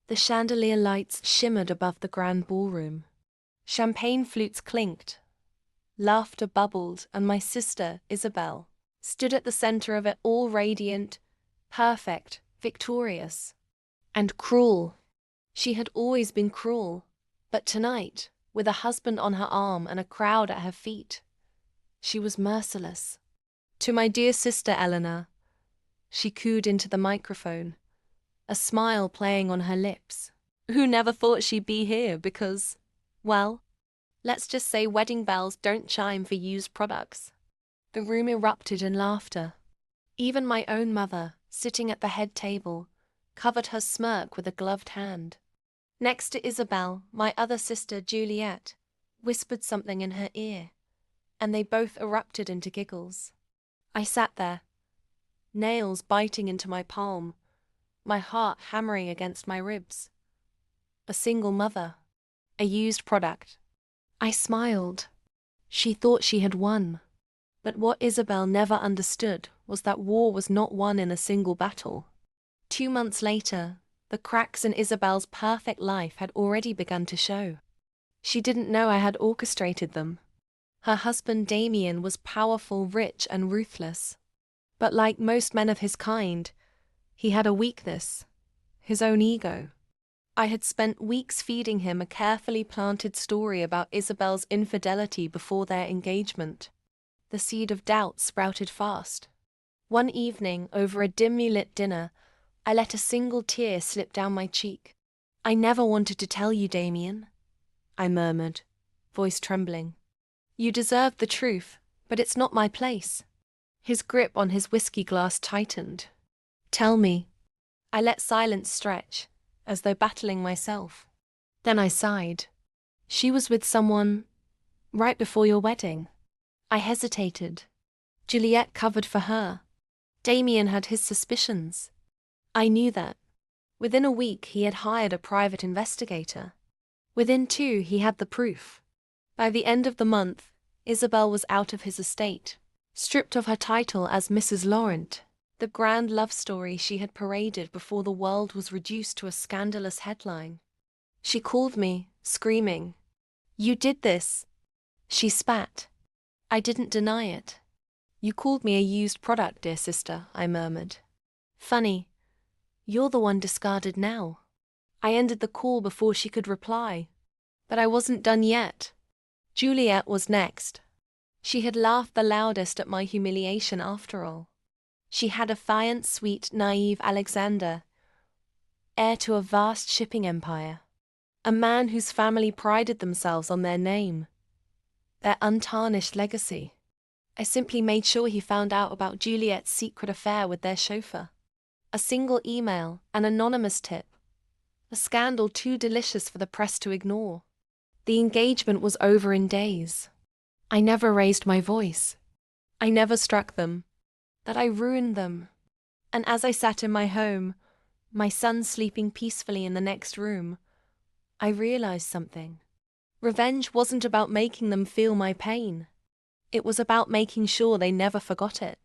The chandelier lights shimmered above the grand ballroom. Champagne flutes clinked. Laughter bubbled, and my sister, Isabel, stood at the center of it all, radiant, perfect, victorious. And cruel. She had always been cruel. But tonight, with a husband on her arm and a crowd at her feet, she was merciless. To my dear sister Eleanor, she cooed into the microphone, a smile playing on her lips. Who never thought she'd be here because, well, let's just say wedding bells don't chime for used products. The room erupted in laughter. Even my own mother, sitting at the head table, covered her smirk with a gloved hand. Next to Isabel, my other sister, Juliet, whispered something in her ear, and they both erupted into giggles. I sat there, nails biting into my palm, my heart hammering against my ribs. A single mother, a used product. I smiled. She thought she had won. But what Isabel never understood was that war was not won in a single battle. 2 months later, the cracks in Isabel's perfect life had already begun to show. She didn't know I had orchestrated them. Her husband Damien was powerful, rich, and ruthless. But like most men of his kind, he had a weakness, his own ego. I had spent weeks feeding him a carefully planted story about Isabel's infidelity before their engagement. The seed of doubt sprouted fast. One evening, over a dimly lit dinner, I let a single tear slip down my cheek. "I never wanted to tell you, Damien," I murmured, voice trembling. "You deserve the truth, but it's not my place." His grip on his whiskey glass tightened. "Tell me." I let silence stretch, as though battling myself. Then I sighed. "She was with someone right before your wedding." I hesitated. Juliet covered for her. Damien had his suspicions. I knew that. Within a week, he had hired a private investigator. Within 2, he had the proof. By the end of the month, Isabel was out of his estate, stripped of her title as Mrs. Laurent. The grand love story she had paraded before the world was reduced to a scandalous headline. She called me, screaming, "You did this!" She spat. I didn't deny it. "You called me a used product, dear sister," I murmured. "Funny. You're the one discarded now." I ended the call before she could reply. But I wasn't done yet. Juliet was next. She had laughed the loudest at my humiliation after all. She had a defiant, sweet, naive Alexander, heir to a vast shipping empire. A man whose family prided themselves on their name, their untarnished legacy. I simply made sure he found out about Juliet's secret affair with their chauffeur. A single email, an anonymous tip. A scandal too delicious for the press to ignore. The engagement was over in days. I never raised my voice. I never struck them. That I ruined them. And as I sat in my home, my son sleeping peacefully in the next room, I realized something. Revenge wasn't about making them feel my pain. It was about making sure they never forgot it.